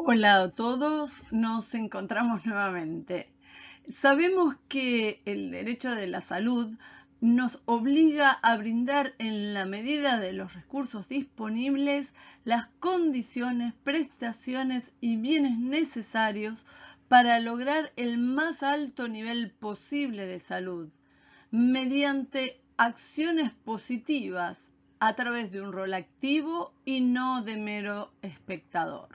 Hola a todos, nos encontramos nuevamente. Sabemos que el derecho de la salud nos obliga a brindar en la medida de los recursos disponibles las condiciones, prestaciones y bienes necesarios para lograr el más alto nivel posible de salud, mediante acciones positivas a través de un rol activo y no de mero espectador.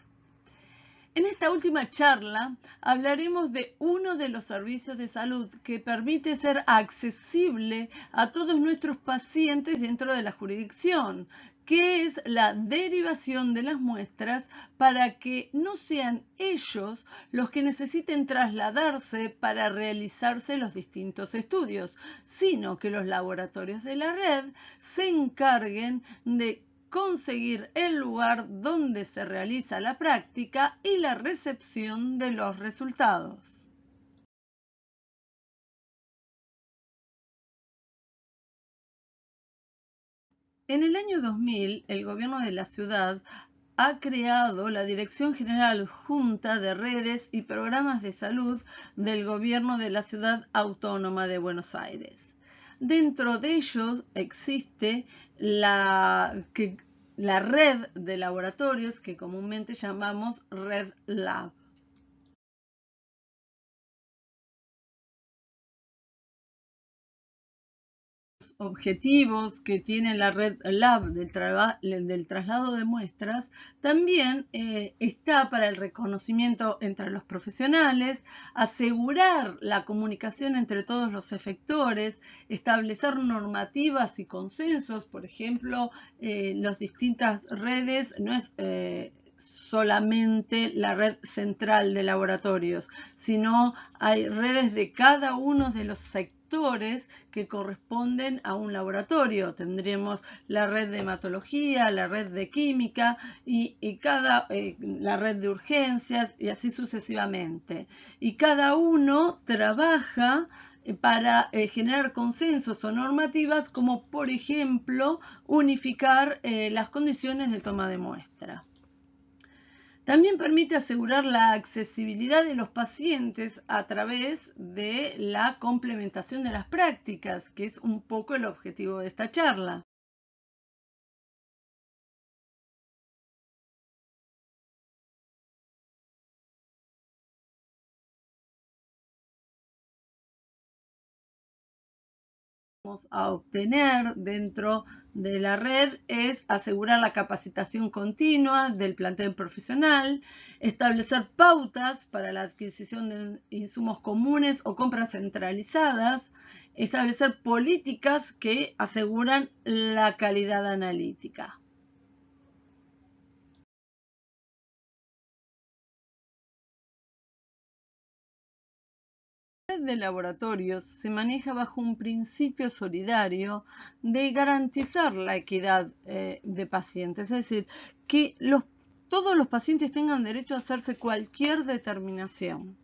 En esta última charla hablaremos de uno de los servicios de salud que permite ser accesible a todos nuestros pacientes dentro de la jurisdicción, que es la derivación de las muestras para que no sean ellos los que necesiten trasladarse para realizarse los distintos estudios, sino que los laboratorios de la red se encarguen de conseguir el lugar donde se realiza la práctica y la recepción de los resultados. En el año 2000, el gobierno de la ciudad ha creado la Dirección General Junta de Redes y Programas de Salud del Gobierno de la Ciudad Autónoma de Buenos Aires. Dentro de ellos existe la red de laboratorios que comúnmente llamamos Red Lab. Objetivos que tiene la Red Lab del traslado de muestras también está para el reconocimiento entre los profesionales, asegurar la comunicación entre todos los efectores, establecer normativas y consensos, por ejemplo, las distintas redes no es solamente la red central de laboratorios, sino hay redes de cada uno de los sectores que corresponden a un laboratorio. Tendremos la red de hematología, la red de química y la red de urgencias y así sucesivamente. Y cada uno trabaja para generar consensos o normativas como, por ejemplo, unificar las condiciones de toma de muestra. También permite asegurar la accesibilidad de los pacientes a través de la complementación de las prácticas, que es un poco el objetivo de esta charla. Vamos a obtener dentro de la red es asegurar la capacitación continua del plantel profesional, establecer pautas para la adquisición de insumos comunes o compras centralizadas, establecer políticas que aseguran la calidad analítica. La red de laboratorios se maneja bajo un principio solidario de garantizar la equidad de pacientes, es decir, que todos los pacientes tengan derecho a hacerse cualquier determinación.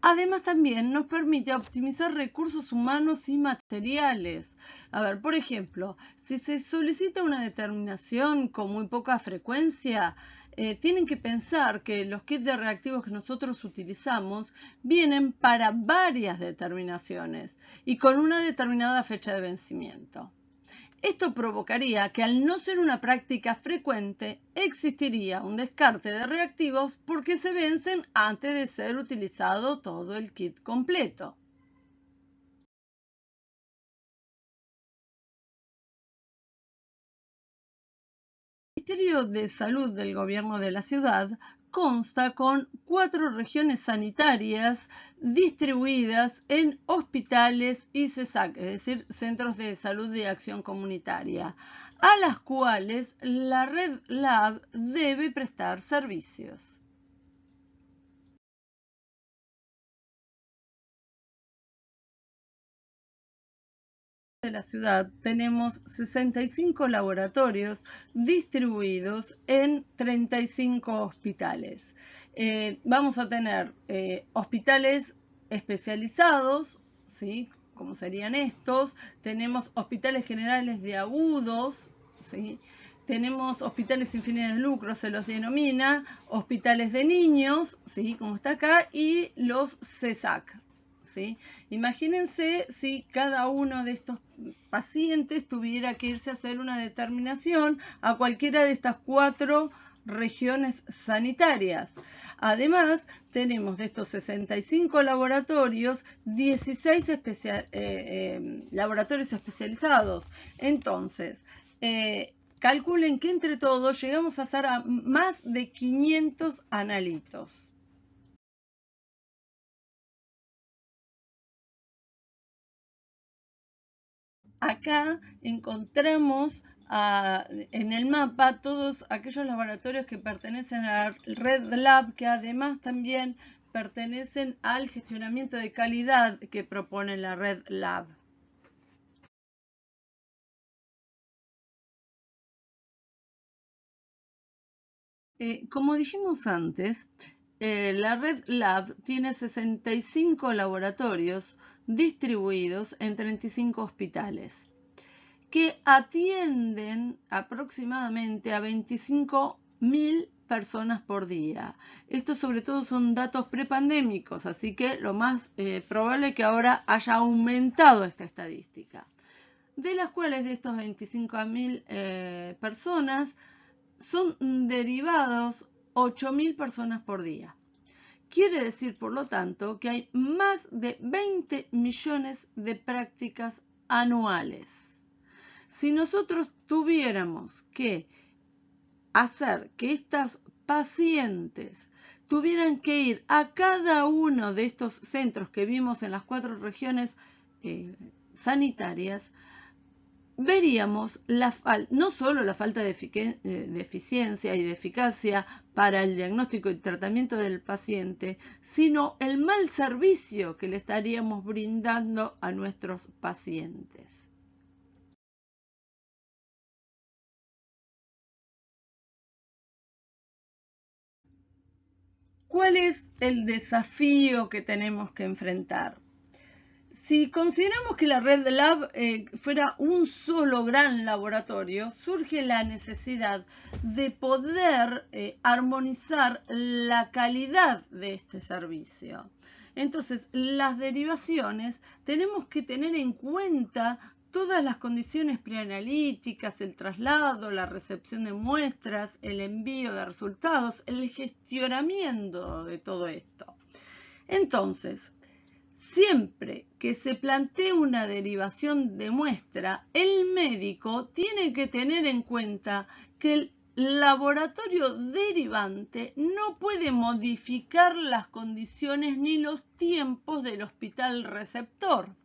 Además, también nos permite optimizar recursos humanos y materiales. A ver, por ejemplo, si se solicita una determinación con muy poca frecuencia, tienen que pensar que los kits de reactivos que nosotros utilizamos vienen para varias determinaciones y con una determinada fecha de vencimiento. Esto provocaría que al no ser una práctica frecuente, existiría un descarte de reactivos porque se vencen antes de ser utilizado todo el kit completo. El Ministerio de Salud del Gobierno de la Ciudad consta con 4 regiones sanitarias distribuidas en hospitales y CESAC, es decir, Centros de Salud de Acción Comunitaria, a las cuales la Red Lab debe prestar servicios. De la ciudad tenemos 65 laboratorios distribuidos en 35 hospitales. Vamos a tener hospitales especializados, ¿sí? Como serían estos. Tenemos hospitales generales de agudos, ¿sí? tenemos hospitales sin fines de lucro, se los denomina hospitales de niños, ¿sí? Como está acá, y los CESAC, ¿sí? Imagínense si cada uno de estos pacientes tuviera que irse a hacer una determinación a cualquiera de estas 4 regiones sanitarias. Además, tenemos de estos 65 laboratorios, 16 laboratorios especializados. Entonces, calculen que entre todos llegamos a hacer a más de 500 analitos. Acá encontramos en el mapa todos aquellos laboratorios que pertenecen a la Red Lab, que además también pertenecen al gestionamiento de calidad que propone la Red Lab. Como dijimos antes, la Red Lab tiene 65 laboratorios distribuidos en 35 hospitales que atienden aproximadamente a 25.000 personas por día. Estos sobre todo son datos prepandémicos, así que lo más probable es que ahora haya aumentado esta estadística. De las cuales de estos 25.000 personas son derivados 8.000 personas por día. Quiere decir, por lo tanto, que hay más de 20 millones de prácticas anuales. Si nosotros tuviéramos que hacer que estos pacientes tuvieran que ir a cada uno de estos centros que vimos en las 4 regiones sanitarias, veríamos no solo la falta de eficiencia y de eficacia para el diagnóstico y tratamiento del paciente, sino el mal servicio que le estaríamos brindando a nuestros pacientes. ¿Cuál es el desafío que tenemos que enfrentar? Si consideramos que la Red Lab fuera un solo gran laboratorio, surge la necesidad de poder armonizar la calidad de este servicio. Entonces, las derivaciones tenemos que tener en cuenta todas las condiciones preanalíticas, el traslado, la recepción de muestras, el envío de resultados, el gestionamiento de todo esto. Entonces, siempre que se plantee una derivación de muestra, el médico tiene que tener en cuenta que el laboratorio derivante no puede modificar las condiciones ni los tiempos del hospital receptor.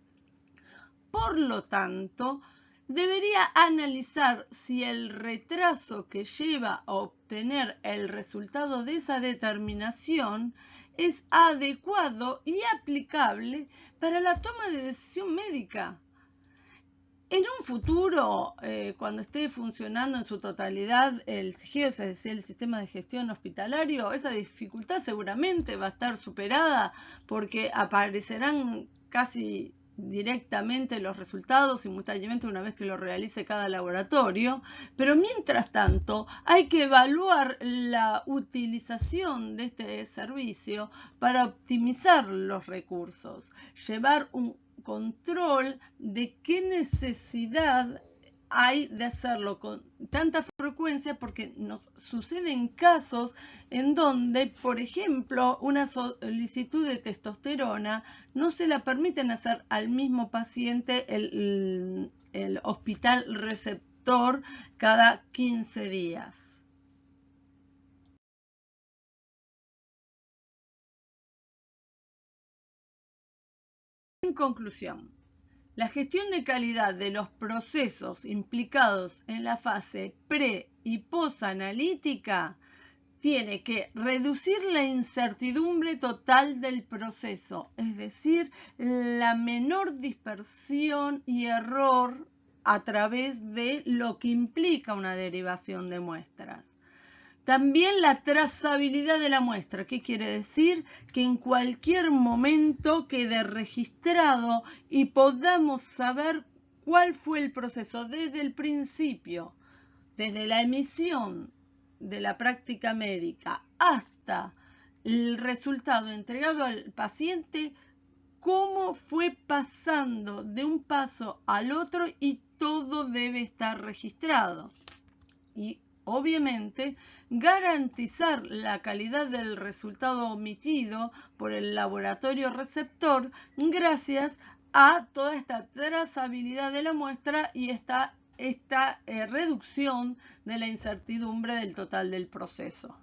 Por lo tanto, debería analizar si el retraso que lleva a obtener el resultado de esa determinación es adecuado y aplicable para la toma de decisión médica. En un futuro, cuando esté funcionando en su totalidad el SIGEO, es decir, el sistema de gestión hospitalario, esa dificultad seguramente va a estar superada porque aparecerán casi directamente los resultados simultáneamente una vez que lo realice cada laboratorio, pero mientras tanto hay que evaluar la utilización de este servicio para optimizar los recursos, llevar un control de qué necesidad hay de hacerlo con tanta frecuencia, porque nos suceden casos en donde, por ejemplo, una solicitud de testosterona no se la permiten hacer al mismo paciente el hospital receptor cada 15 días. En conclusión, la gestión de calidad de los procesos implicados en la fase pre- y posanalítica tiene que reducir la incertidumbre total del proceso, es decir, la menor dispersión y error a través de lo que implica una derivación de muestras. También la trazabilidad de la muestra. ¿Qué quiere decir? Que en cualquier momento quede registrado y podamos saber cuál fue el proceso desde el principio, desde la emisión de la práctica médica hasta el resultado entregado al paciente, cómo fue pasando de un paso al otro y todo debe estar registrado. Y obviamente garantizar la calidad del resultado omitido por el laboratorio receptor gracias a toda esta trazabilidad de la muestra y esta reducción de la incertidumbre del total del proceso.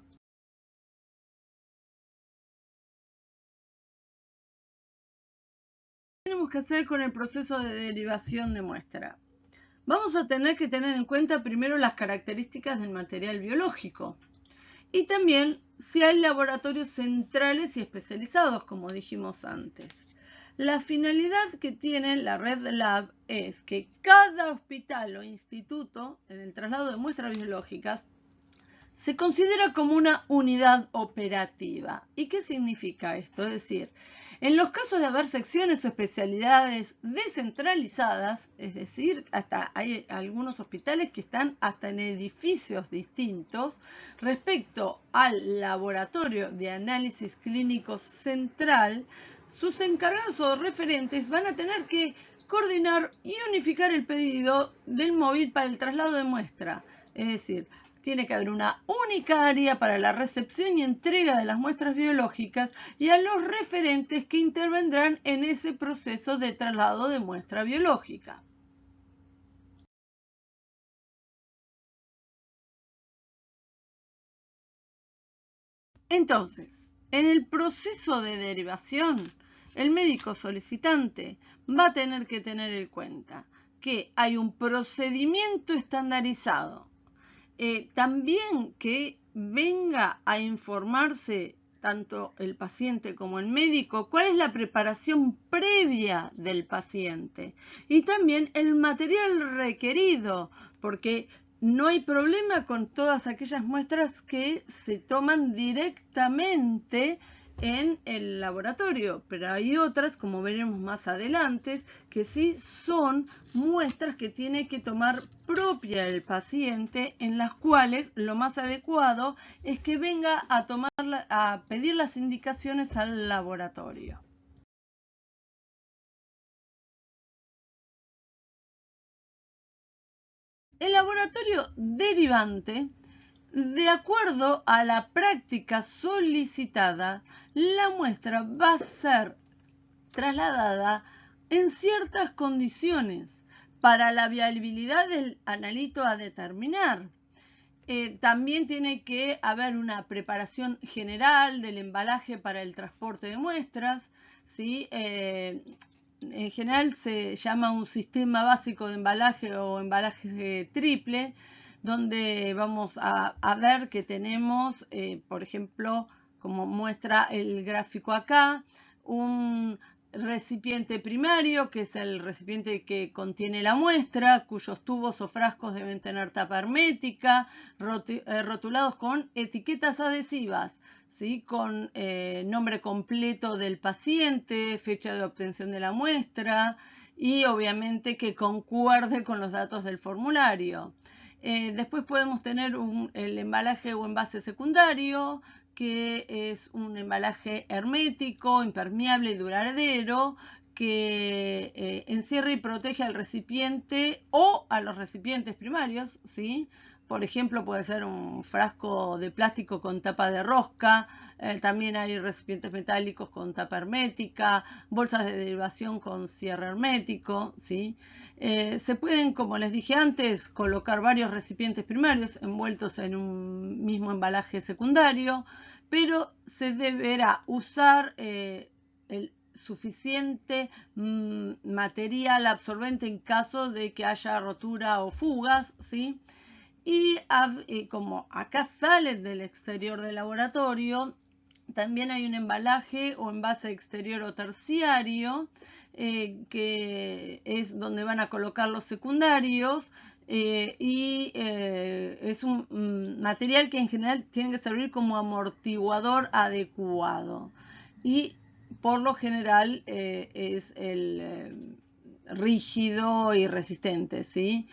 ¿Qué tenemos que hacer con el proceso de derivación de muestra? Vamos a tener que tener en cuenta primero las características del material biológico y también si hay laboratorios centrales y especializados, como dijimos antes. La finalidad que tiene la Red Lab es que cada hospital o instituto en el traslado de muestras biológicas se considera como una unidad operativa. ¿Y qué significa esto? Es decir, en los casos de haber secciones o especialidades descentralizadas, es decir, hasta hay algunos hospitales que están hasta en edificios distintos, respecto al laboratorio de análisis clínico central, sus encargados o referentes van a tener que coordinar y unificar el pedido del móvil para el traslado de muestra. Es decir, tiene que haber una única área para la recepción y entrega de las muestras biológicas y a los referentes que intervendrán en ese proceso de traslado de muestra biológica. Entonces, en el proceso de derivación, el médico solicitante va a tener que tener en cuenta que hay un procedimiento estandarizado. También que venga a informarse tanto el paciente como el médico cuál es la preparación previa del paciente y también el material requerido, porque no hay problema con todas aquellas muestras que se toman directamente en el laboratorio, pero hay otras, como veremos más adelante, que sí son muestras que tiene que tomar propia el paciente, en las cuales lo más adecuado es que venga a pedir las indicaciones al laboratorio. El laboratorio derivante, de acuerdo a la práctica solicitada, la muestra va a ser trasladada en ciertas condiciones para la viabilidad del analito a determinar. También tiene que haber una preparación general del embalaje para el transporte de muestras, ¿sí? En general se llama un sistema básico de embalaje o embalaje triple, donde vamos a ver que tenemos, por ejemplo, como muestra el gráfico acá, un recipiente primario, que es el recipiente que contiene la muestra, cuyos tubos o frascos deben tener tapa hermética, rotulados con etiquetas adhesivas, ¿sí? Con nombre completo del paciente, fecha de obtención de la muestra y obviamente que concuerde con los datos del formulario. Después podemos tener el embalaje o envase secundario, que es un embalaje hermético, impermeable y duradero, que encierra y protege al recipiente o a los recipientes primarios, ¿sí? Por ejemplo, puede ser un frasco de plástico con tapa de rosca, también hay recipientes metálicos con tapa hermética, bolsas de derivación con cierre hermético, ¿sí? Se pueden, como les dije antes, colocar varios recipientes primarios envueltos en un mismo embalaje secundario, pero se deberá usar el suficiente material absorbente en caso de que haya rotura o fugas, ¿sí? Y como acá salen del exterior del laboratorio, también hay un embalaje o envase exterior o terciario, que es donde van a colocar los secundarios, es un material que en general tiene que servir como amortiguador adecuado. Y por lo general es rígido y resistente, ¿sí?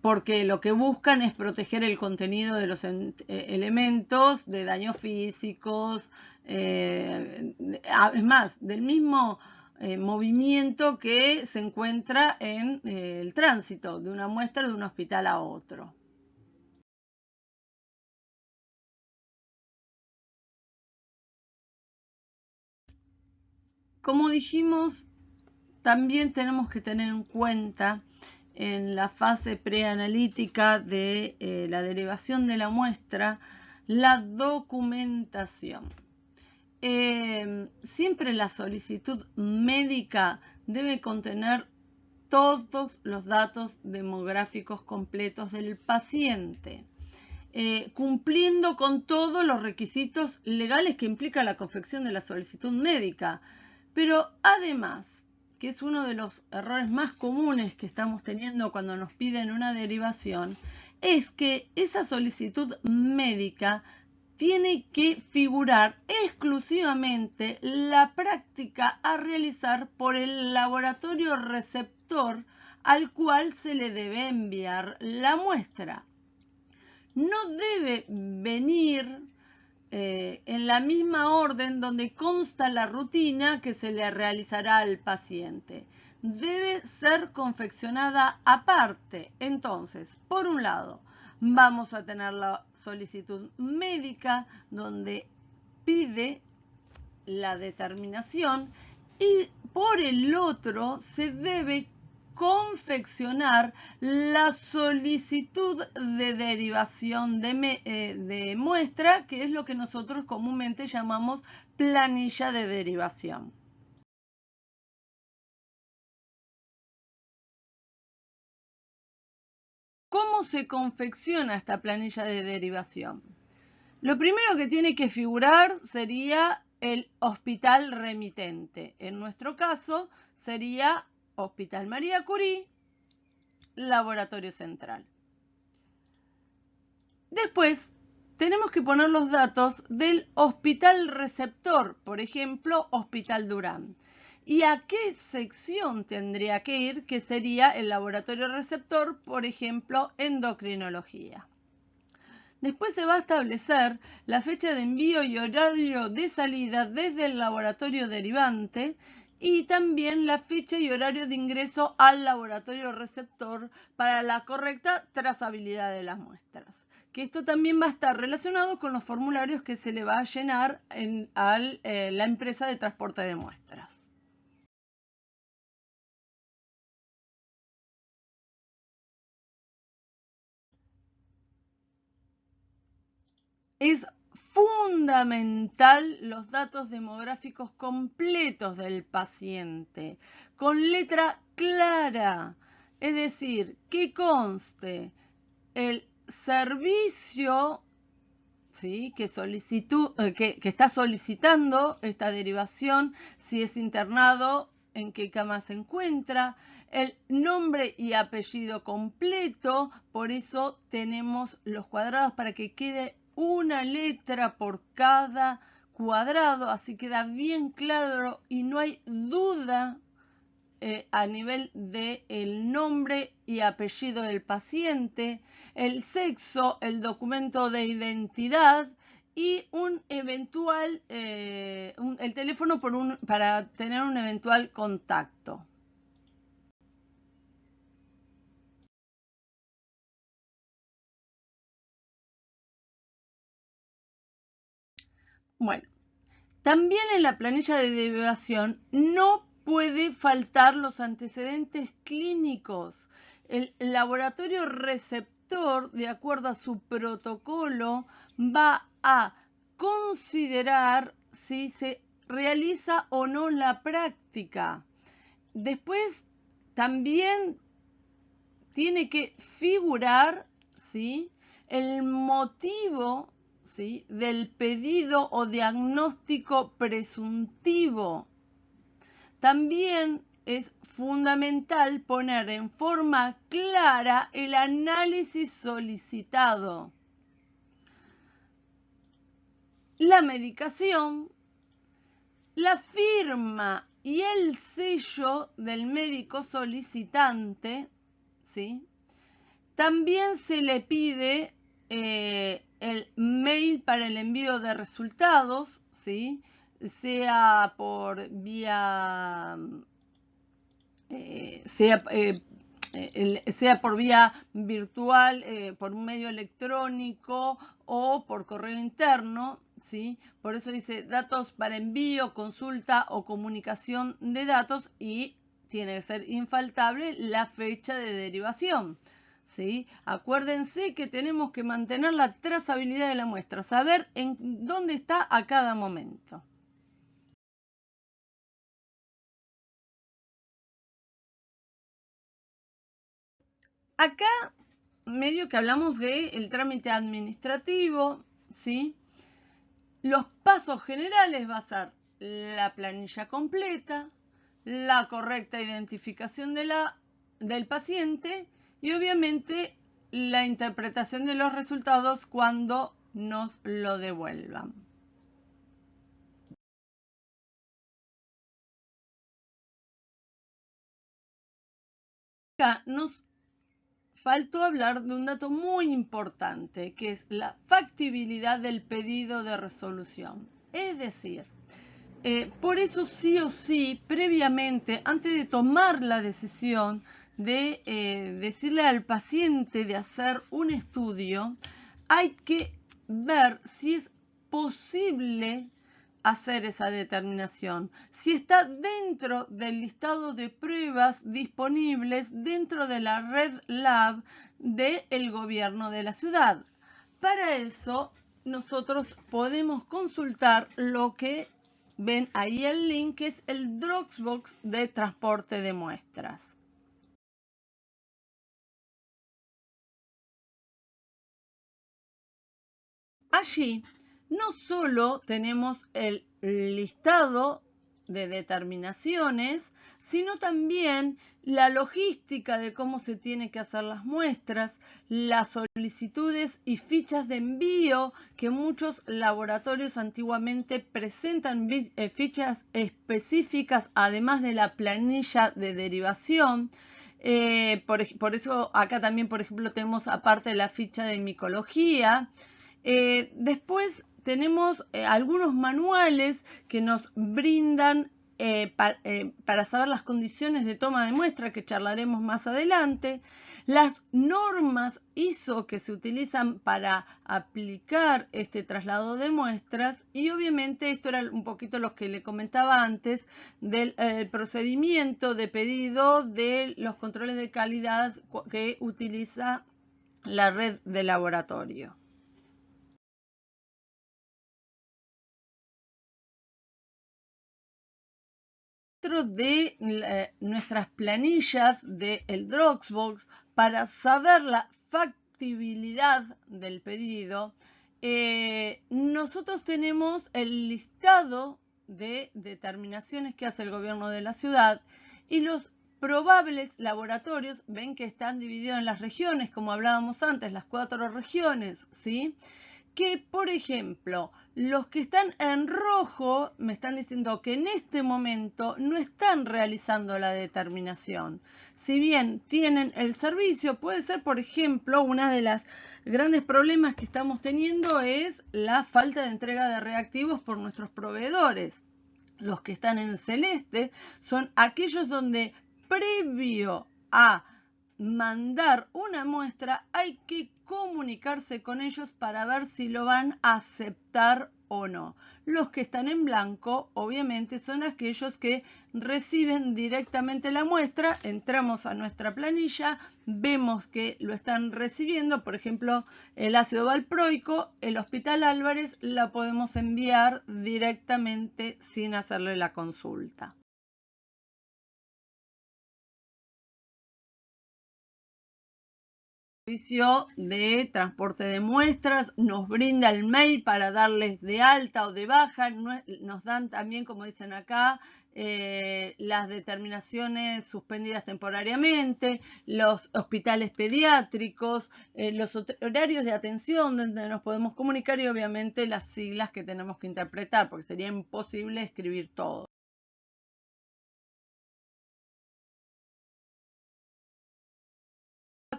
Porque lo que buscan es proteger el contenido de los elementos de daños físicos, es más, del mismo movimiento que se encuentra en el tránsito de una muestra de un hospital a otro. Como dijimos, también tenemos que tener en cuenta en la fase preanalítica de la derivación de la muestra la documentación. Siempre la solicitud médica debe contener todos los datos demográficos completos del paciente, cumpliendo con todos los requisitos legales que implica la confección de la solicitud médica. Pero además, que es uno de los errores más comunes que estamos teniendo cuando nos piden una derivación, es que esa solicitud médica tiene que figurar exclusivamente la práctica a realizar por el laboratorio receptor al cual se le debe enviar la muestra. No debe venir en la misma orden donde consta la rutina que se le realizará al paciente. Debe ser confeccionada aparte. Entonces, por un lado, vamos a tener la solicitud médica donde pide la determinación y por el otro se debe confeccionar la solicitud de derivación de muestra, que es lo que nosotros comúnmente llamamos planilla de derivación. ¿Cómo se confecciona esta planilla de derivación? Lo primero que tiene que figurar sería el hospital remitente. En nuestro caso sería Hospital María Curie, Laboratorio Central. Después tenemos que poner los datos del hospital receptor, por ejemplo, Hospital Durán. ¿Y a qué sección tendría que ir? Que sería el laboratorio receptor, por ejemplo, endocrinología. Después se va a establecer la fecha de envío y horario de salida desde el laboratorio derivante y también la fecha y horario de ingreso al laboratorio receptor para la correcta trazabilidad de las muestras. Que esto también va a estar relacionado con los formularios que se le va a llenar a la empresa de transporte de muestras. Es fundamental los datos demográficos completos del paciente, con letra clara, es decir, que conste el servicio, ¿sí?, que está solicitando esta derivación, si es internado, en qué cama se encuentra, el nombre y apellido completo, por eso tenemos los cuadrados para que quede una letra por cada cuadrado, así queda bien claro y no hay duda a nivel del nombre y apellido del paciente, el sexo, el documento de identidad y un eventual, el teléfono para tener un eventual contacto. Bueno, también en la planilla de derivación no puede faltar los antecedentes clínicos. El laboratorio receptor, de acuerdo a su protocolo, va a considerar si se realiza o no la práctica. Después también tiene que figurar, ¿sí?, el motivo, ¿sí?, del pedido o diagnóstico presuntivo. También es fundamental poner en forma clara el análisis solicitado, la medicación, la firma y el sello del médico solicitante, ¿sí? También se le pide el mail para el envío de resultados, ¿sí? Sea por vía sea por vía virtual, por un medio electrónico o por correo interno, ¿sí? Por eso dice datos para envío, consulta o comunicación de datos, y tiene que ser infaltable la fecha de derivación, ¿sí? Acuérdense que tenemos que mantener la trazabilidad de la muestra, saber en dónde está a cada momento. Acá medio que hablamos del trámite administrativo, ¿sí? Los pasos generales va a ser la planilla completa, la correcta identificación del paciente y obviamente la interpretación de los resultados cuando nos lo devuelvan. Acá nos faltó hablar de un dato muy importante, que es la factibilidad del pedido de resolución. Es decir, por eso sí o sí, previamente, antes de tomar la decisión de decirle al paciente de hacer un estudio, hay que ver si es posible hacer esa determinación, si está dentro del listado de pruebas disponibles dentro de la red lab del gobierno de la ciudad. Para eso nosotros podemos consultar lo que ven ahí el link, que es el Dropbox de transporte de muestras. Allí no solo tenemos el listado de determinaciones, sino también la logística de cómo se tienen que hacer las muestras, las solicitudes y fichas de envío, que muchos laboratorios antiguamente presentan fichas específicas, además de la planilla de derivación. Por eso acá también, por ejemplo, tenemos aparte la ficha de micología. Después tenemos algunos manuales que nos brindan para saber las condiciones de toma de muestra, que charlaremos más adelante, las normas ISO que se utilizan para aplicar este traslado de muestras, y obviamente esto era un poquito lo que le comentaba antes del procedimiento de pedido de los controles de calidad que utiliza la red de laboratorio. Dentro de nuestras planillas del Dropbox, para saber la factibilidad del pedido, nosotros tenemos el listado de determinaciones que hace el gobierno de la ciudad, y los probables laboratorios, ven que están divididos en las regiones, como hablábamos antes, las 4 regiones, ¿sí? Que, por ejemplo, los que están en rojo me están diciendo que en este momento no están realizando la determinación. Si bien tienen el servicio, puede ser, por ejemplo, una de las grandes problemas que estamos teniendo es la falta de entrega de reactivos por nuestros proveedores. Los que están en celeste son aquellos donde previo a mandar una muestra hay que comunicarse con ellos para ver si lo van a aceptar o no. Los que están en blanco, obviamente, son aquellos que reciben directamente la muestra. Entramos a nuestra planilla, vemos que lo están recibiendo, por ejemplo, el ácido valproico, el Hospital Álvarez, la podemos enviar directamente sin hacerle la consulta. Servicio de transporte de muestras nos brinda el mail para darles de alta o de baja. Nos dan también, como dicen acá, las determinaciones suspendidas temporariamente, los hospitales pediátricos, los horarios de atención donde nos podemos comunicar, y obviamente las siglas que tenemos que interpretar, porque sería imposible escribir todo.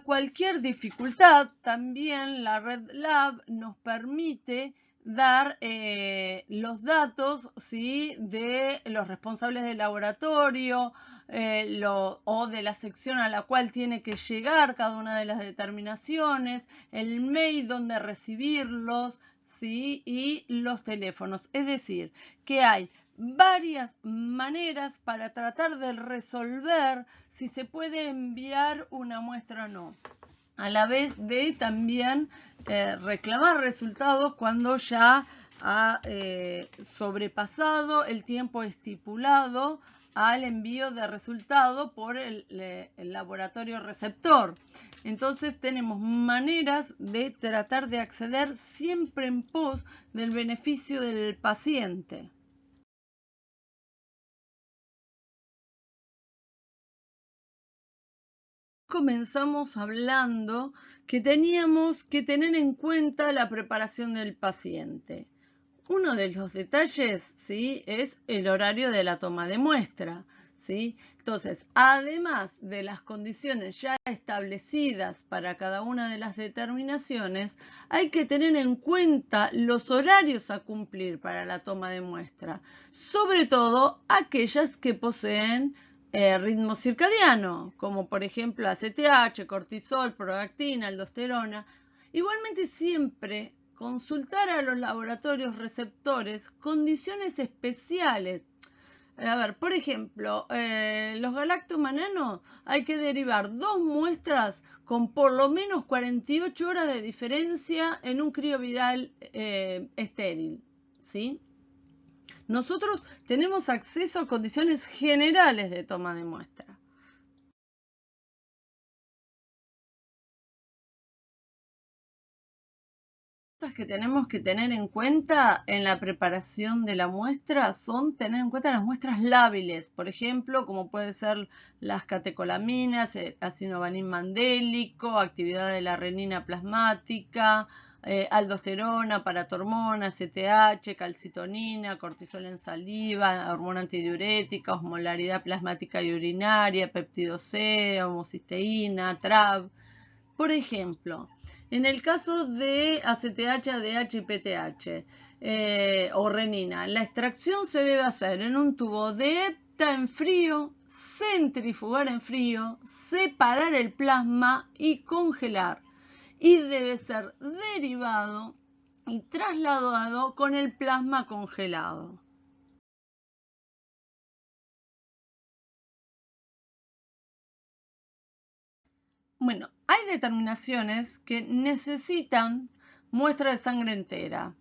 cualquier dificultad, también la Red Lab nos permite dar los datos, ¿sí?, de los responsables del laboratorio o de la sección a la cual tiene que llegar cada una de las determinaciones, el mail donde recibirlos, ¿sí?, y los teléfonos. Es decir, que hay varias maneras para tratar de resolver si se puede enviar una muestra o no, a la vez de también reclamar resultados cuando ya ha sobrepasado el tiempo estipulado al envío de resultado por el laboratorio receptor. Entonces tenemos maneras de tratar de acceder siempre en pos del beneficio del paciente. Comenzamos hablando que teníamos que tener en cuenta la preparación del paciente. Uno de los detalles, ¿sí?, es el horario de la toma de muestra, ¿sí? Entonces, además de las condiciones ya establecidas para cada una de las determinaciones, hay que tener en cuenta los horarios a cumplir para la toma de muestra, sobre todo aquellas que poseen ritmo circadiano, como por ejemplo ACTH, cortisol, prolactina, aldosterona. Igualmente siempre consultar a los laboratorios receptores condiciones especiales. A ver, por ejemplo, los galactomananos hay que derivar 2 muestras con por lo menos 48 horas de diferencia en un crioviral estéril, ¿sí? Nosotros tenemos acceso a condiciones generales de toma de muestra. Cosas que tenemos que tener en cuenta en la preparación de la muestra son tener en cuenta las muestras lábiles, por ejemplo, como pueden ser las catecolaminas, ácido mandélico, actividad de la renina plasmática, aldosterona, paratormona, CTH, calcitonina, cortisol en saliva, hormona antidiurética, osmolaridad plasmática y urinaria, péptido C, homocisteína, TRAB. Por ejemplo, en el caso de ACTH, ADH y PTH o renina, la extracción se debe hacer en un tubo de EPTA en frío, centrifugar en frío, separar el plasma y congelar. Y debe ser derivado y trasladado con el plasma congelado. Bueno, hay determinaciones que necesitan muestra de sangre entera,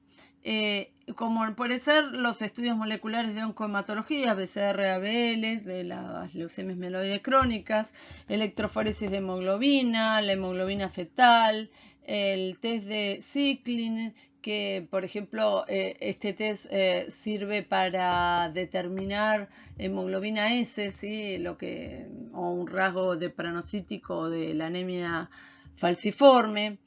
como puede ser los estudios moleculares de oncohematología, BCR-ABL, de las leucemias mieloides crónicas, electroforesis de hemoglobina, la hemoglobina fetal, el test de Cyclin, que por ejemplo este test sirve para determinar hemoglobina S, ¿sí?, o un rasgo de pranocítico de la anemia falciforme.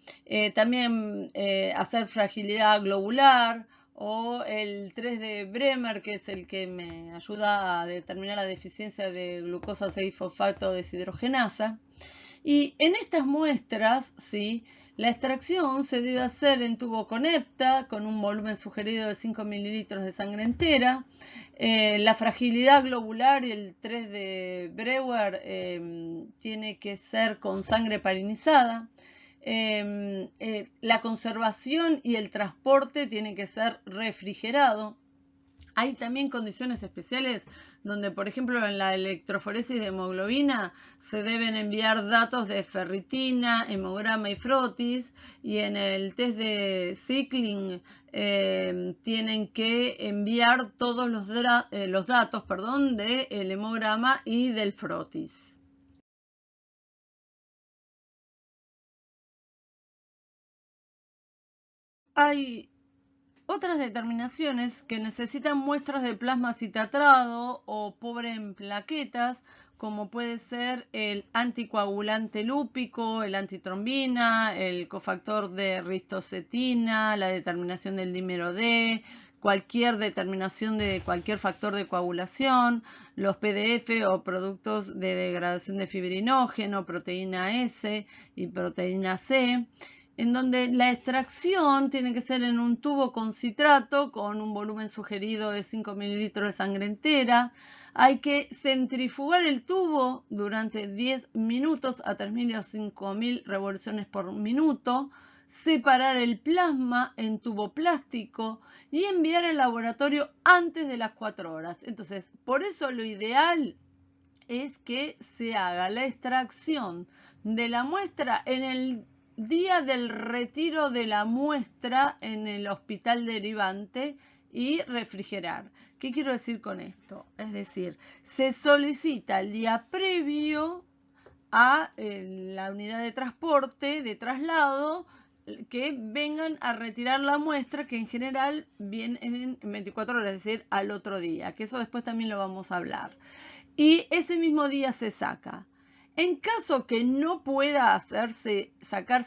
También hacer fragilidad globular o el 3 de Bremer, que es el que me ayuda a determinar la deficiencia de glucosa 6-fosfato deshidrogenasa. Y en estas muestras, ¿sí?, la extracción se debe hacer en tubo con EPTA, con un volumen sugerido de 5 mililitros de sangre entera. La fragilidad globular y el 3 de Brewer tiene que ser con sangre parinizada. La conservación y el transporte tiene que ser refrigerado. Hay también condiciones especiales donde, por ejemplo, en la electroforesis de hemoglobina se deben enviar datos de ferritina, hemograma y frotis, y en el test de Cyclin tienen que enviar todos los datos del hemograma y del frotis. Hay otras determinaciones que necesitan muestras de plasma citatrado o pobre en plaquetas, como puede ser el anticoagulante lúpico, el antitrombina, el cofactor de ristocetina, la determinación del dímero D, cualquier determinación de cualquier factor de coagulación, los PDF o productos de degradación de fibrinógeno, proteína S y proteína C, en donde la extracción tiene que ser en un tubo con citrato con un volumen sugerido de 5 mililitros de sangre entera. Hay que centrifugar el tubo durante 10 minutos a 3.000 o 5.000 revoluciones por minuto, separar el plasma en tubo plástico y enviar al laboratorio antes de las 4 horas. Entonces, por eso lo ideal es que se haga la extracción de la muestra en el día del retiro de la muestra en el hospital derivante y refrigerar. ¿Qué quiero decir con esto? Es decir, se solicita el día previo a la unidad de transporte, de traslado, que vengan a retirar la muestra, que en general viene en 24 horas, es decir, al otro día, que eso después también lo vamos a hablar. Y ese mismo día se saca. En caso que no pueda sacarse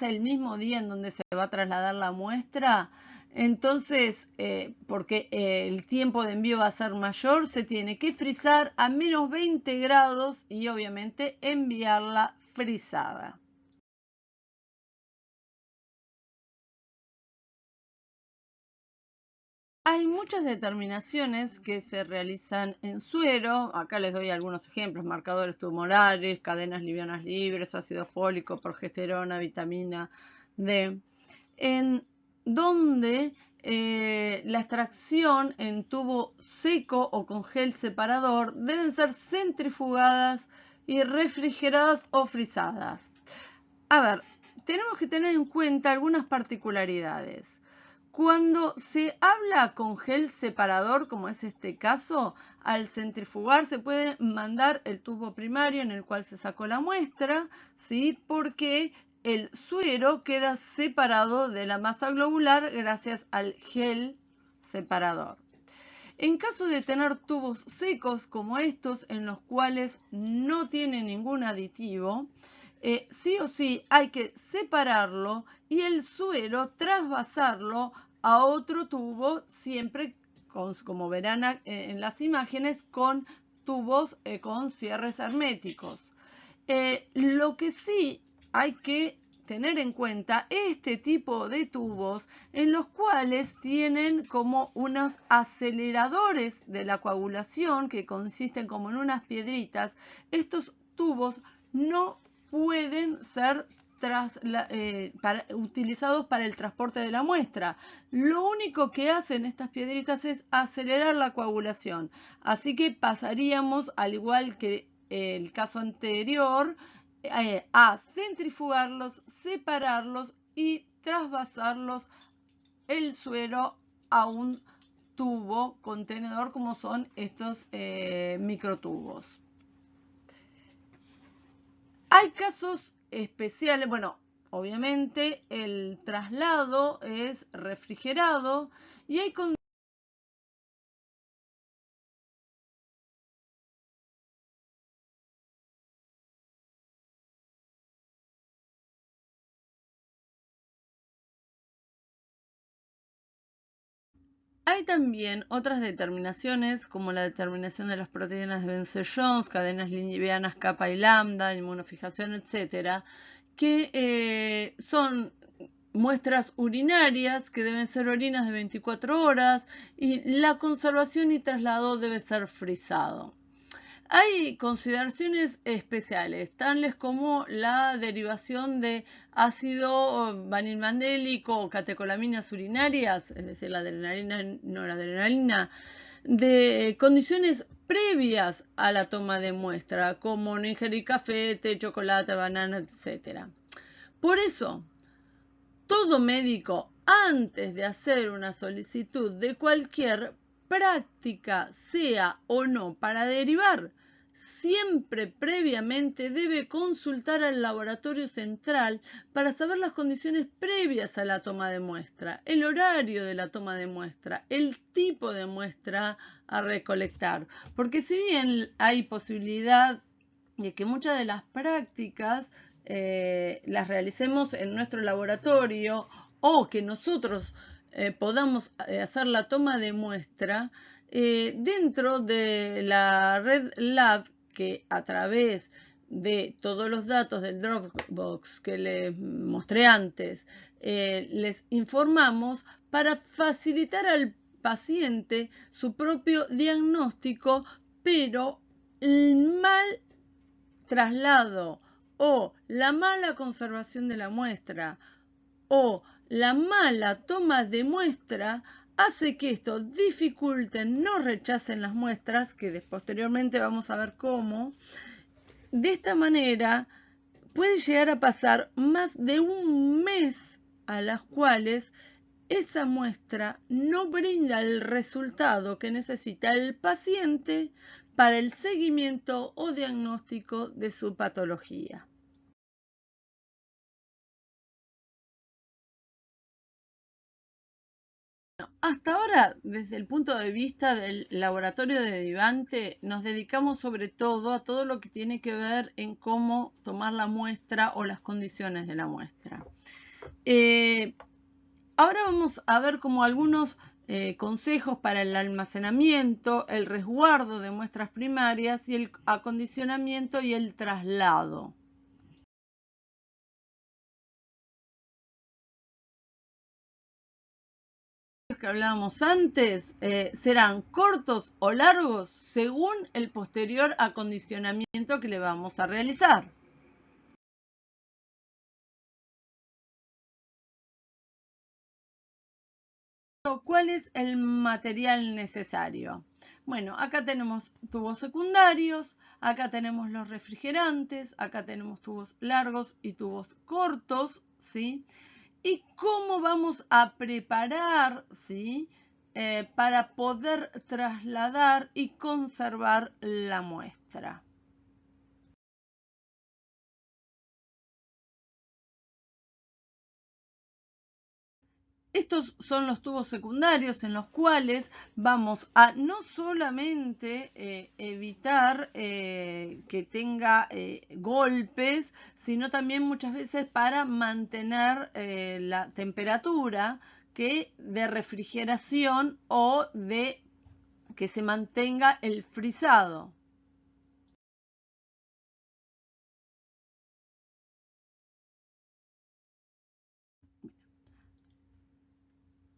el mismo día en donde se va a trasladar la muestra, entonces, porque el tiempo de envío va a ser mayor, se tiene que frizar a menos 20 grados y obviamente enviarla frizada. Hay muchas determinaciones que se realizan en suero. Acá les doy algunos ejemplos: marcadores tumorales, cadenas livianas libres, ácido fólico, progesterona, vitamina D, en donde la extracción en tubo seco o con gel separador deben ser centrifugadas y refrigeradas o frisadas. A ver, tenemos que tener en cuenta algunas particularidades. Cuando se habla con gel separador, como es este caso, al centrifugar se puede mandar el tubo primario en el cual se sacó la muestra, ¿sí? Porque el suero queda separado de la masa globular gracias al gel separador. En caso de tener tubos secos como estos, en los cuales no tiene ningún aditivo, sí o sí hay que separarlo y el suero trasvasarlo a otro tubo, siempre como verán en las imágenes, con tubos con cierres herméticos. Lo que sí hay que tener en cuenta este tipo de tubos, en los cuales tienen como unos aceleradores de la coagulación que consisten como en unas piedritas. Estos tubos no pueden ser utilizados para el transporte de la muestra. Lo único que hacen estas piedritas es acelerar la coagulación. Así que pasaríamos, al igual que el caso anterior, a centrifugarlos, separarlos y trasvasarlos el suero a un tubo contenedor, como son estos microtubos. Hay casos especiales, bueno, obviamente el traslado es refrigerado y hay también otras determinaciones, como la determinación de las proteínas de Bence-Jones, cadenas livianas kappa y lambda, inmunofijación, etcétera, que son muestras urinarias que deben ser orinas de 24 horas y la conservación y traslado debe ser frisado. Hay consideraciones especiales, tales como la derivación de ácido vanilmandélico o catecolaminas urinarias, es decir, la adrenalina, noradrenalina, de condiciones previas a la toma de muestra, como no ingerir café, té, chocolate, banana, etc. Por eso, todo médico, antes de hacer una solicitud de cualquier práctica, sea o no para derivar, siempre previamente debe consultar al laboratorio central para saber las condiciones previas a la toma de muestra, el horario de la toma de muestra, el tipo de muestra a recolectar. Porque si bien hay posibilidad de que muchas de las prácticas las realicemos en nuestro laboratorio o que nosotros podamos hacer la toma de muestra dentro de la red Lab, que a través de todos los datos del Dropbox que les mostré antes, les informamos para facilitar al paciente su propio diagnóstico, pero el mal traslado o la mala conservación de la muestra o la mala toma de muestra hace que esto dificulte, no rechacen las muestras, que posteriormente vamos a ver cómo. De esta manera puede llegar a pasar más de un mes a las cuales esa muestra no brinda el resultado que necesita el paciente para el seguimiento o diagnóstico de su patología. Hasta ahora, desde el punto de vista del laboratorio de Derivante, nos dedicamos sobre todo a todo lo que tiene que ver en cómo tomar la muestra o las condiciones de la muestra. Ahora vamos a ver como algunos consejos para el almacenamiento, el resguardo de muestras primarias y el acondicionamiento y el traslado. Los que hablábamos antes serán cortos o largos según el posterior acondicionamiento que le vamos a realizar. ¿Cuál es el material necesario? Bueno, acá tenemos tubos secundarios, acá tenemos los refrigerantes, acá tenemos tubos largos y tubos cortos, ¿sí? ¿Y cómo vamos a preparar, ¿sí? Para poder trasladar y conservar la muestra? Estos son los tubos secundarios en los cuales vamos a no solamente evitar que tenga golpes, sino también muchas veces para mantener la temperatura de refrigeración o de que se mantenga el frisado.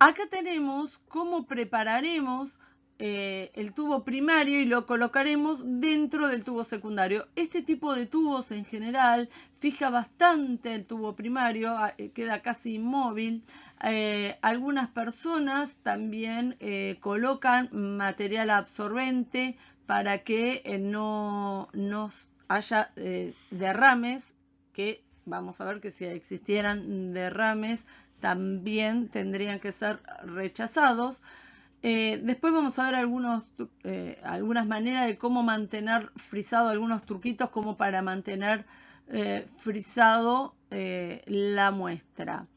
Acá tenemos cómo prepararemos el tubo primario y lo colocaremos dentro del tubo secundario. Este tipo de tubos en general fija bastante el tubo primario, queda casi inmóvil. Algunas personas también colocan material absorbente para que no haya derrames, que vamos a ver que si existieran derrames también tendrían que ser rechazados. Después vamos a ver algunas maneras de cómo mantener frisado, algunos truquitos como para mantener frisado la muestra.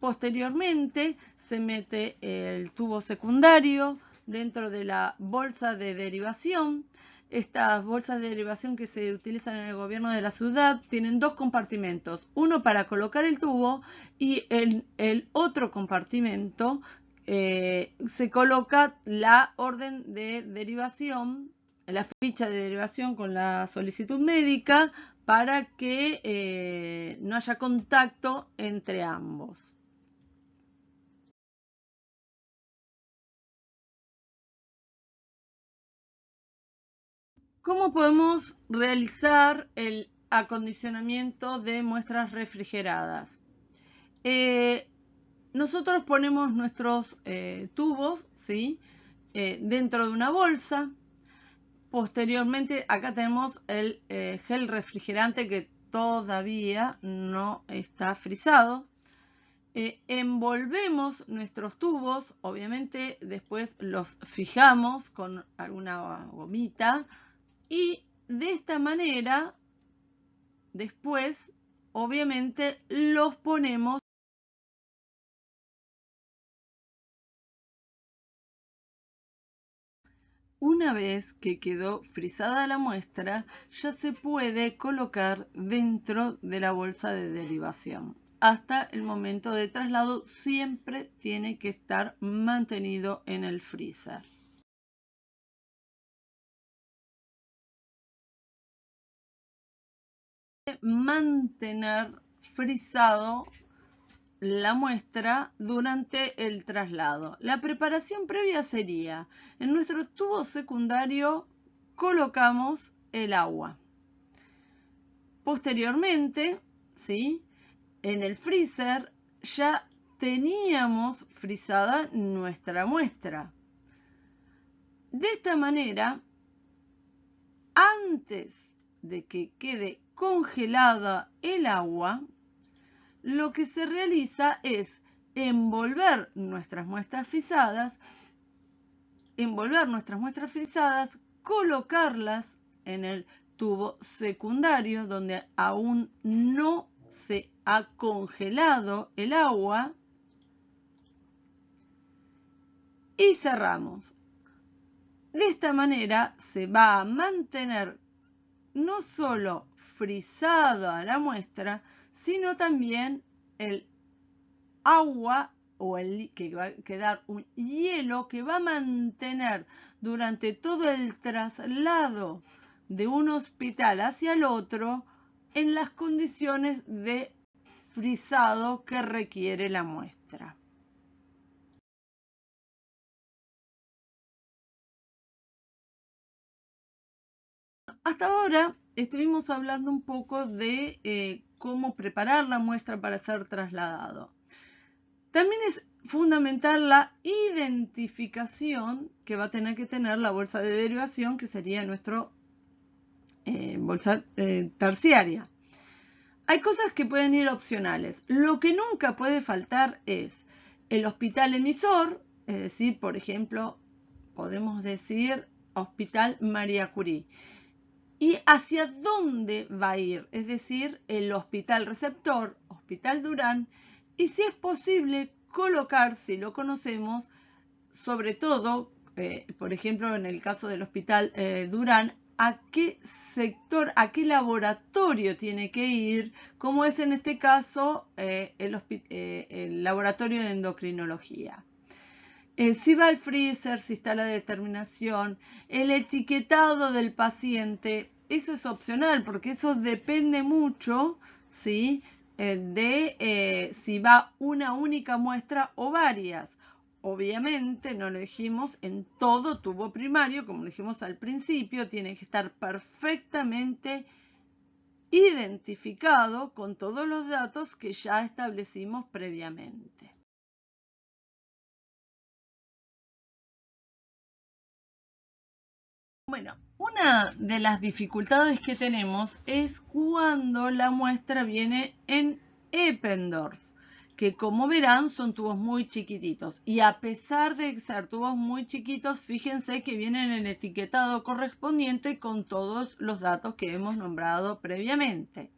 Posteriormente se mete el tubo secundario dentro de la bolsa de derivación. Estas bolsas de derivación que se utilizan en el gobierno de la ciudad tienen dos compartimentos, uno para colocar el tubo y en el otro compartimento se coloca la orden de derivación, la ficha de derivación con la solicitud médica para que no haya contacto entre ambos. ¿Cómo podemos realizar el acondicionamiento de muestras refrigeradas? Nosotros ponemos nuestros tubos, ¿sí? Dentro de una bolsa. Posteriormente, acá tenemos el gel refrigerante que todavía no está frisado. Envolvemos nuestros tubos, obviamente después los fijamos con alguna gomita. Y de esta manera, después, obviamente, los ponemos. una vez que quedó frisada la muestra, ya se puede colocar dentro de la bolsa de derivación. Hasta el momento de traslado siempre tiene que estar mantenido en el freezer. Mantener frisado la muestra durante el traslado. La preparación previa sería, en nuestro tubo secundario colocamos el agua. Posteriormente, ¿sí?, en el freezer ya teníamos frisada nuestra muestra. De esta manera, antes de que quede congelada el agua, lo que se realiza es envolver nuestras muestras frisadas, colocarlas en el tubo secundario donde aún no se ha congelado el agua y cerramos. De esta manera se va a mantener no solo frisada la muestra, sino también el agua que va a quedar un hielo que va a mantener durante todo el traslado de un hospital hacia el otro en las condiciones de frisado que requiere la muestra. Hasta ahora estuvimos hablando un poco de cómo preparar la muestra para ser trasladado. También es fundamental la identificación que va a tener que tener la bolsa de derivación, que sería nuestra bolsa terciaria. Hay cosas que pueden ir opcionales. Lo que nunca puede faltar es el hospital emisor, es decir, por ejemplo, podemos decir Hospital María Curie. ¿Y hacia dónde va a ir? Es decir, el hospital receptor, Hospital Durán, y si es posible colocar, si lo conocemos, sobre todo, por ejemplo, en el caso del Hospital Durán, a qué sector, a qué laboratorio tiene que ir, como es en este caso el laboratorio de endocrinología. Si va al freezer, si está la determinación, el etiquetado del paciente, eso es opcional porque eso depende mucho, ¿sí?, de si va una única muestra o varias. Obviamente, no lo dijimos, en todo tubo primario, como lo dijimos al principio, tiene que estar perfectamente identificado con todos los datos que ya establecimos previamente. Bueno, una de las dificultades que tenemos es cuando la muestra viene en Eppendorf, que como verán son tubos muy chiquititos. Y a pesar de ser tubos muy chiquitos, fíjense que vienen en el etiquetado correspondiente con todos los datos que hemos nombrado previamente.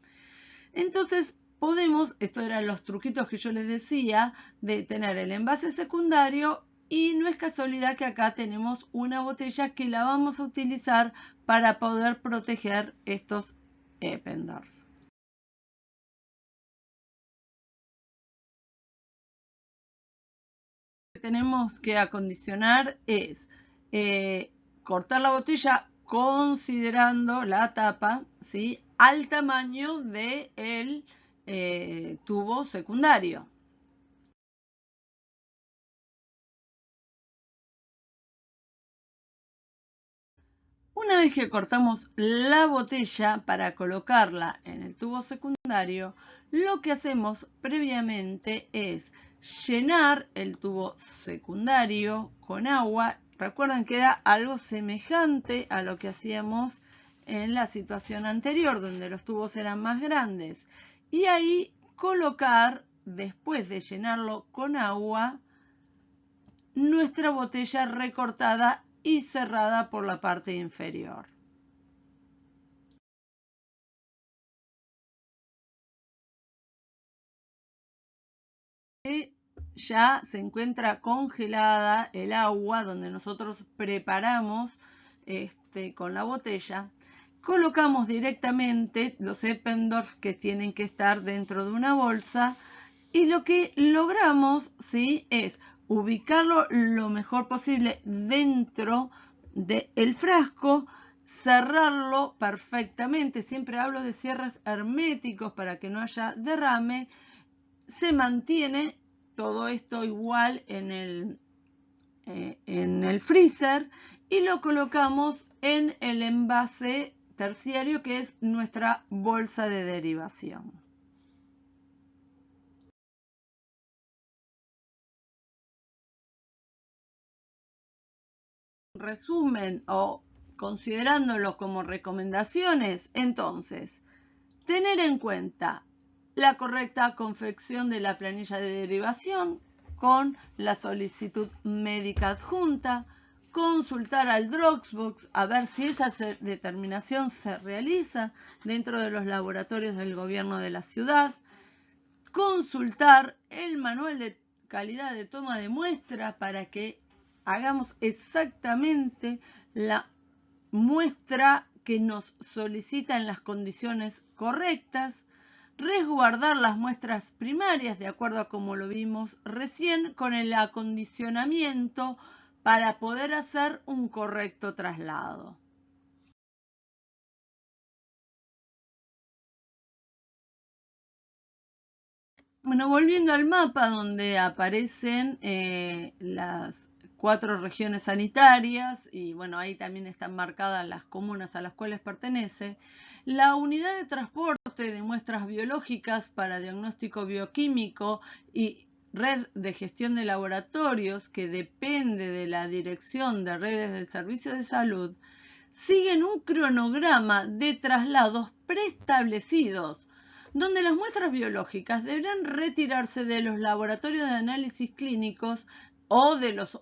Entonces podemos, estos eran los truquitos que yo les decía, de tener el envase secundario. Y no es casualidad que acá tenemos una botella que la vamos a utilizar para poder proteger estos Eppendorf. Lo que tenemos que acondicionar es cortar la botella considerando la tapa, ¿sí?, al tamaño del tubo secundario. Una vez que cortamos la botella para colocarla en el tubo secundario, lo que hacemos previamente es llenar el tubo secundario con agua. Recuerden que era algo semejante a lo que hacíamos en la situación anterior, donde los tubos eran más grandes. Y ahí colocar, después de llenarlo con agua, nuestra botella recortada y cerrada por la parte inferior. Ya se encuentra congelada el agua donde nosotros preparamos con la botella, colocamos directamente los Eppendorf que tienen que estar dentro de una bolsa y lo que logramos, ¿sí?, es ubicarlo lo mejor posible dentro del frasco, cerrarlo perfectamente. Siempre hablo de cierres herméticos para que no haya derrame. Se mantiene todo esto igual en el freezer y lo colocamos en el envase terciario que es nuestra bolsa de derivación. Resumen o considerándolo como recomendaciones, entonces, tener en cuenta la correcta confección de la planilla de derivación con la solicitud médica adjunta, consultar al Dropbox a ver si esa determinación se realiza dentro de los laboratorios del gobierno de la ciudad, consultar el manual de calidad de toma de muestra para que hagamos exactamente la muestra que nos solicita en las condiciones correctas, resguardar las muestras primarias de acuerdo a como lo vimos recién con el acondicionamiento para poder hacer un correcto traslado. Bueno, volviendo al mapa donde aparecen las 4 regiones sanitarias y bueno, ahí también están marcadas las comunas a las cuales pertenece, la unidad de transporte de muestras biológicas para diagnóstico bioquímico y red de gestión de laboratorios, que depende de la Dirección de Redes del Servicio de Salud, siguen un cronograma de traslados preestablecidos, donde las muestras biológicas deberán retirarse de los laboratorios de análisis clínicos o de los,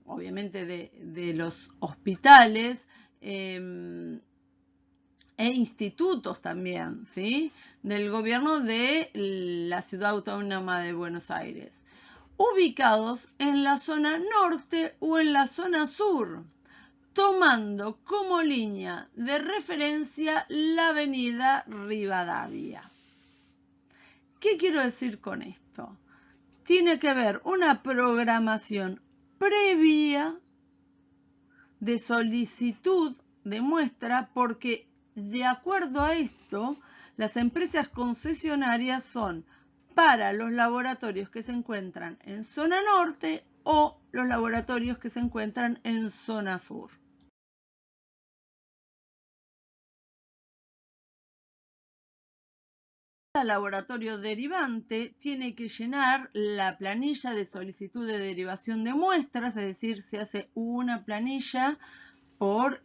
obviamente, de los hospitales e institutos también, ¿sí?, del gobierno de la Ciudad Autónoma de Buenos Aires, ubicados en la zona norte o en la zona sur, tomando como línea de referencia la avenida Rivadavia. ¿Qué quiero decir con esto? Tiene que haber una programación previa de solicitud de muestra porque de acuerdo a esto, las empresas concesionarias son para los laboratorios que se encuentran en zona norte o los laboratorios que se encuentran en zona sur. Cada laboratorio derivante tiene que llenar la planilla de solicitud de derivación de muestras, es decir, se hace una planilla por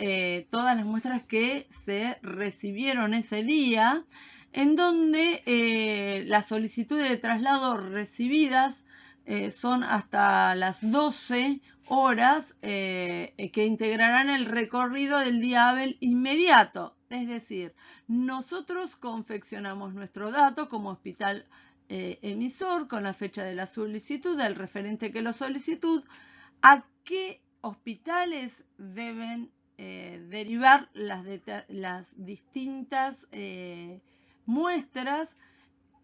todas las muestras que se recibieron ese día, en donde las solicitudes de traslado recibidas son hasta las 12 horas que integrarán el recorrido del día hábil inmediato. Es decir, nosotros confeccionamos nuestro dato como hospital emisor con la fecha de la solicitud, el referente que lo solicitó, a qué hospitales deben derivar las distintas muestras,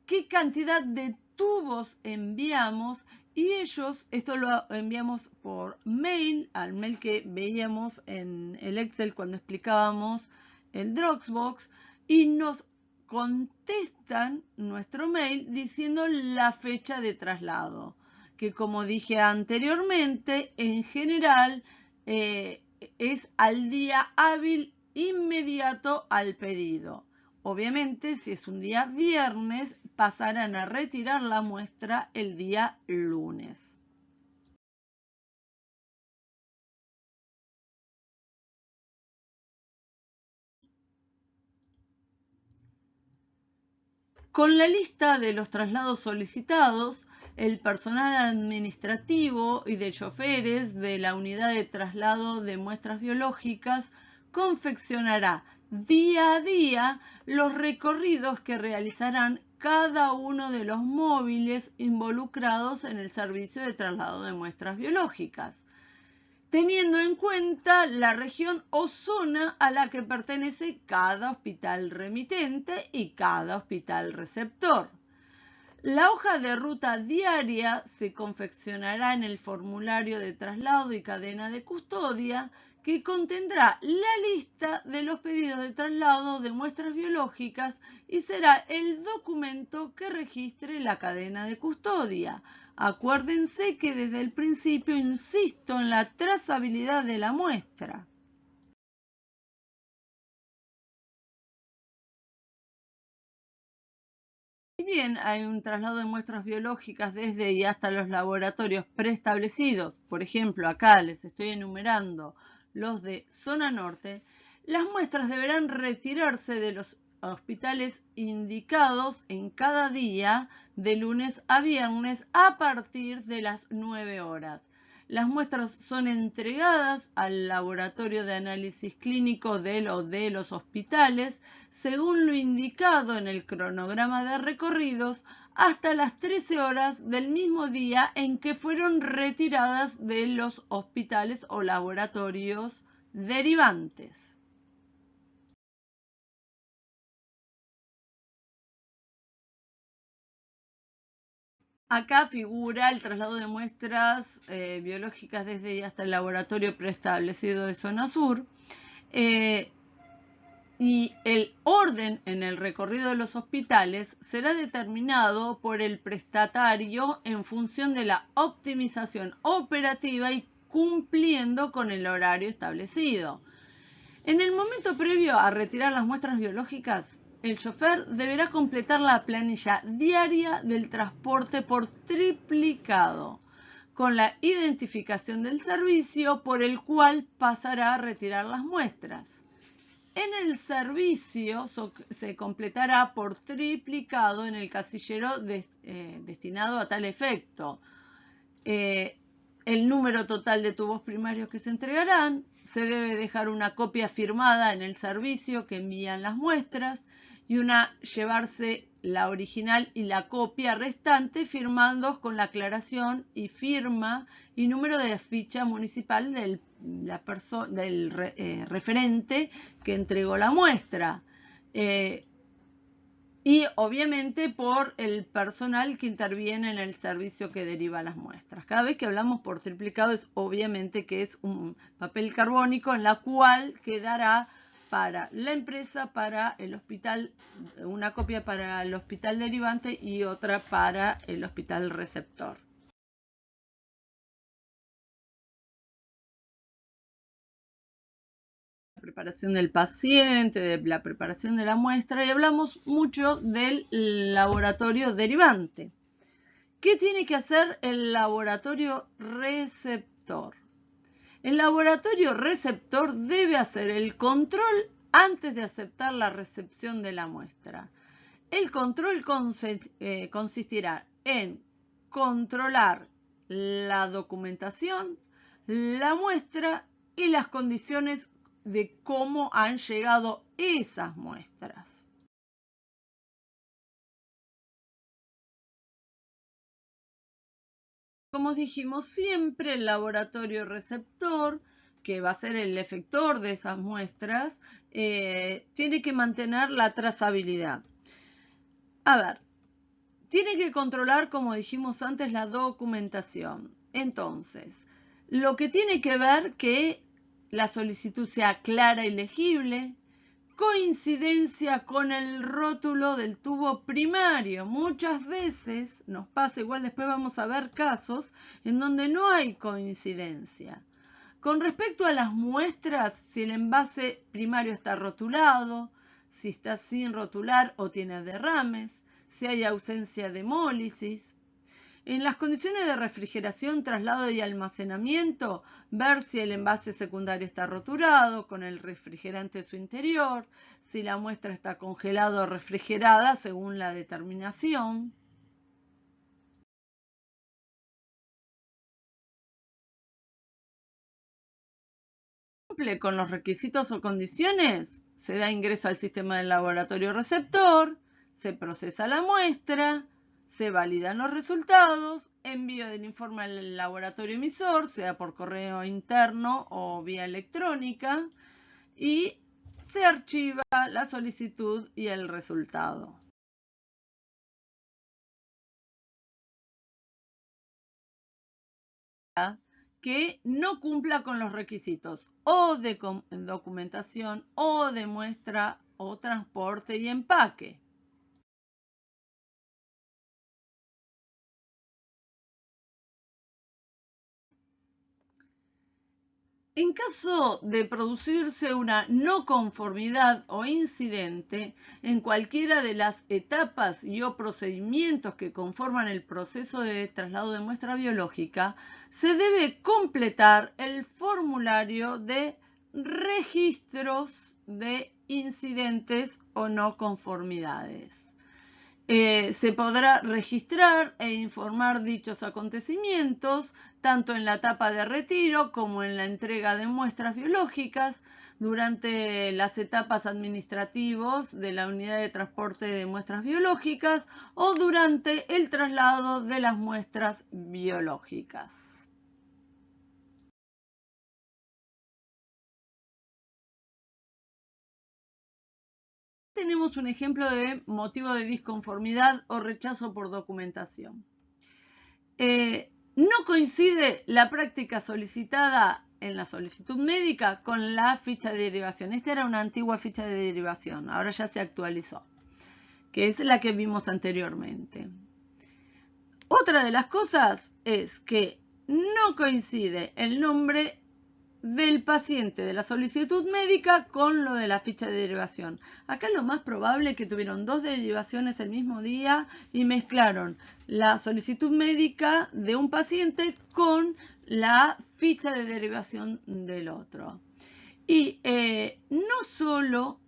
qué cantidad de tubos enviamos y ellos, esto lo enviamos por mail, al mail que veíamos en el Excel cuando explicábamos el Dropbox, y nos contestan nuestro mail diciendo la fecha de traslado, que como dije anteriormente, en general es al día hábil inmediato al pedido. Obviamente, si es un día viernes, pasarán a retirar la muestra el día lunes. Con la lista de los traslados solicitados, el personal administrativo y de choferes de la unidad de traslado de muestras biológicas confeccionará día a día los recorridos que realizarán cada uno de los móviles involucrados en el servicio de traslado de muestras biológicas, teniendo en cuenta la región o zona a la que pertenece cada hospital remitente y cada hospital receptor. La hoja de ruta diaria se confeccionará en el formulario de traslado y cadena de custodia, que contendrá la lista de los pedidos de traslado de muestras biológicas y será el documento que registre la cadena de custodia. Acuérdense que desde el principio insisto en la trazabilidad de la muestra. Si bien hay un traslado de muestras biológicas desde y hasta los laboratorios preestablecidos, por ejemplo, acá les estoy enumerando los de zona norte, las muestras deberán retirarse de los hospitales indicados en cada día de lunes a viernes a partir de las 9 horas. Las muestras son entregadas al laboratorio de análisis clínico del o de los hospitales según lo indicado en el cronograma de recorridos hasta las 13 horas del mismo día en que fueron retiradas de los hospitales o laboratorios derivantes. Acá figura el traslado de muestras biológicas desde y hasta el laboratorio preestablecido de zona sur. Y el orden en el recorrido de los hospitales será determinado por el prestatario en función de la optimización operativa y cumpliendo con el horario establecido. En el momento previo a retirar las muestras biológicas, el chofer deberá completar la planilla diaria del transporte por triplicado, con la identificación del servicio por el cual pasará a retirar las muestras. En el servicio se completará por triplicado en el casillero destinado a tal efecto. El número total de tubos primarios que se entregarán, se debe dejar una copia firmada en el servicio que envían las muestras y llevarse la original y la copia restante firmados con la aclaración y firma y número de ficha municipal del referente que entregó la muestra. Y obviamente por el personal que interviene en el servicio que deriva las muestras. Cada vez que hablamos por triplicado es obviamente que es un papel carbónico en la cual quedará para la empresa, para el hospital, una copia para el hospital derivante y otra para el hospital receptor. Preparación del paciente, de la preparación de la muestra y hablamos mucho del laboratorio derivante. ¿Qué tiene que hacer el laboratorio receptor? El laboratorio receptor debe hacer el control antes de aceptar la recepción de la muestra. El control consistirá en controlar la documentación, la muestra y las condiciones de cómo han llegado esas muestras. Como dijimos siempre, el laboratorio receptor, que va a ser el efector de esas muestras, tiene que mantener la trazabilidad. A ver, tiene que controlar, como dijimos antes, la documentación. Entonces, lo que tiene que ver que la solicitud sea clara y legible, coincidencia con el rótulo del tubo primario. Muchas veces nos pasa, igual después vamos a ver casos en donde no hay coincidencia. Con respecto a las muestras, si el envase primario está rotulado, si está sin rotular o tiene derrames, si hay ausencia de hemólisis. En las condiciones de refrigeración, traslado y almacenamiento, ver si el envase secundario está rotulado con el refrigerante en su interior, si la muestra está congelada o refrigerada según la determinación. Cumple con los requisitos o condiciones, se da ingreso al sistema del laboratorio receptor, se procesa la muestra, se validan los resultados, envío del informe al laboratorio emisor, sea por correo interno o vía electrónica, y se archiva la solicitud y el resultado. Que no cumpla con los requisitos o de documentación o de muestra o transporte y empaque. En caso de producirse una no conformidad o incidente en cualquiera de las etapas y o procedimientos que conforman el proceso de traslado de muestra biológica, se debe completar el formulario de registros de incidentes o no conformidades. Se podrá registrar e informar dichos acontecimientos tanto en la etapa de retiro como en la entrega de muestras biológicas, durante las etapas administrativas de la unidad de transporte de muestras biológicas o durante el traslado de las muestras biológicas. Tenemos un ejemplo de motivo de disconformidad o rechazo por documentación. No coincide la práctica solicitada en la solicitud médica con la ficha de derivación. Esta era una antigua ficha de derivación, ahora ya se actualizó, que es la que vimos anteriormente. Otra de las cosas es que no coincide el nombre del paciente de la solicitud médica con lo de la ficha de derivación. Acá lo más probable es que tuvieron dos derivaciones el mismo día y mezclaron la solicitud médica de un paciente con la ficha de derivación del otro. Y no solo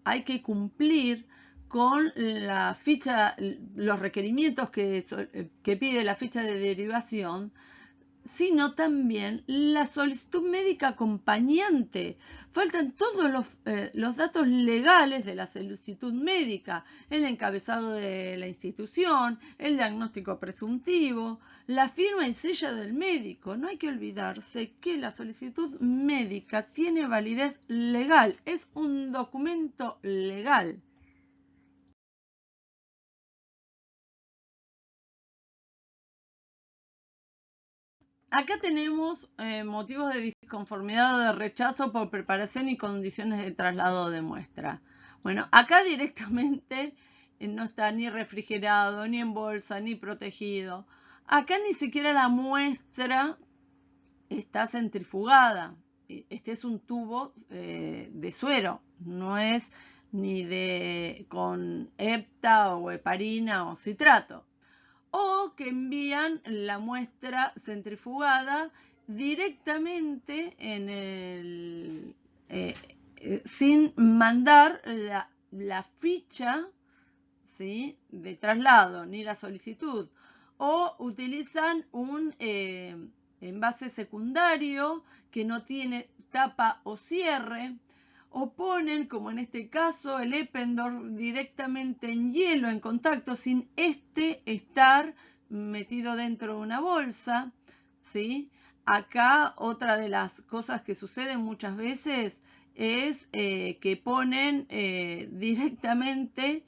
hay que cumplir con la ficha, los requerimientos que pide la ficha de derivación, sino también la solicitud médica acompañante. Faltan todos los datos legales de la solicitud médica, el encabezado de la institución, el diagnóstico presuntivo, la firma y sello del médico. No hay que olvidarse que la solicitud médica tiene validez legal, es un documento legal. Acá tenemos motivos de disconformidad o de rechazo por preparación y condiciones de traslado de muestra. Bueno, acá directamente no está ni refrigerado, ni en bolsa, ni protegido. Acá ni siquiera la muestra está centrifugada. Este es un tubo de suero, no es ni con hepta o heparina o citrato. O que envían la muestra centrifugada directamente sin mandar la ficha, ¿sí?, de traslado ni la solicitud, o utilizan un envase secundario que no tiene tapa o cierre, o ponen, como en este caso, el Eppendorf directamente en hielo, en contacto, sin estar metido dentro de una bolsa, ¿sí? Acá otra de las cosas que suceden muchas veces es que ponen directamente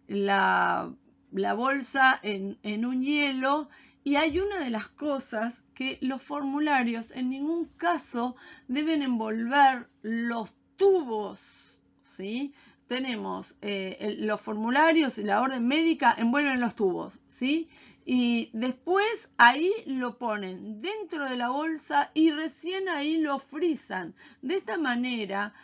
la bolsa en un hielo. Y hay una de las cosas que los formularios en ningún caso deben envolver los tubos, ¿sí? Tenemos los formularios y la orden médica envuelven los tubos, ¿sí? Y después ahí lo ponen dentro de la bolsa y recién ahí lo frisan. De esta manera,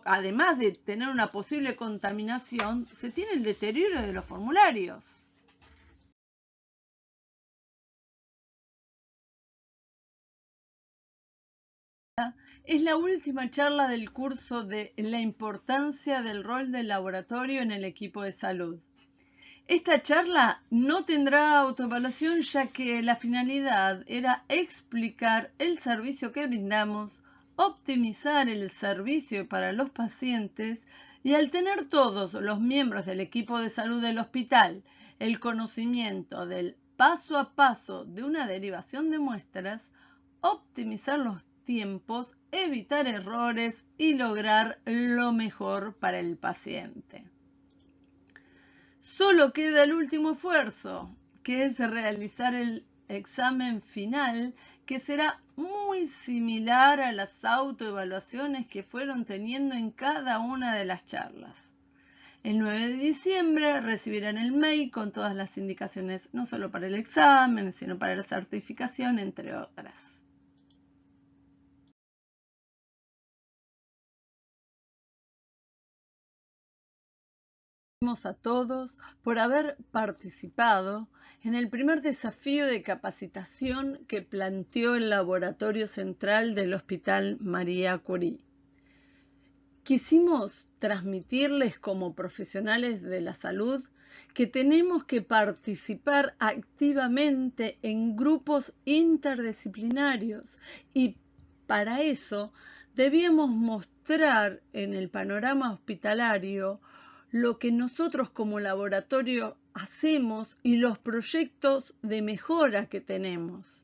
además de tener una posible contaminación, se tiene el deterioro de los formularios. Es la última charla del curso de la importancia del rol del laboratorio en el equipo de salud. Esta charla no tendrá autoevaluación, ya que la finalidad era explicar el servicio que brindamos, optimizar el servicio para los pacientes Y al tener todos los miembros del equipo de salud del hospital el conocimiento del paso a paso de una derivación de muestras, optimizar los tiempos, evitar errores y lograr lo mejor para el paciente. Solo queda el último esfuerzo, que es realizar el examen final, que será muy similar a las autoevaluaciones que fueron teniendo en cada una de las charlas. El 9 de diciembre recibirán el mail con todas las indicaciones, no solo para el examen, sino para la certificación, entre otras. Agradecemos a todos por haber participado en el primer desafío de capacitación que planteó el Laboratorio Central del Hospital María Curie. Quisimos transmitirles como profesionales de la salud que tenemos que participar activamente en grupos interdisciplinarios y para eso debíamos mostrar en el panorama hospitalario lo que nosotros como laboratorio hacemos y los proyectos de mejora que tenemos.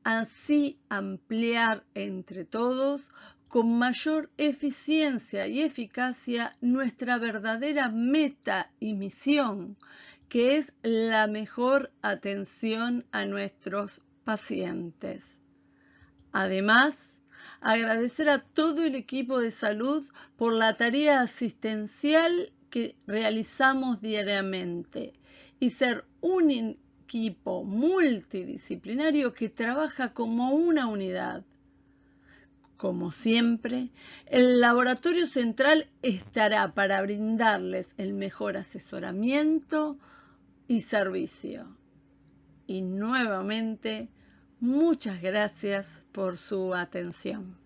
Así ampliar entre todos con mayor eficiencia y eficacia nuestra verdadera meta y misión, que es la mejor atención a nuestros pacientes. Además, agradecer a todo el equipo de salud por la tarea asistencial que realizamos diariamente y ser un equipo multidisciplinario que trabaja como una unidad. Como siempre, el Laboratorio Central estará para brindarles el mejor asesoramiento y servicio. Y nuevamente, muchas gracias por su atención.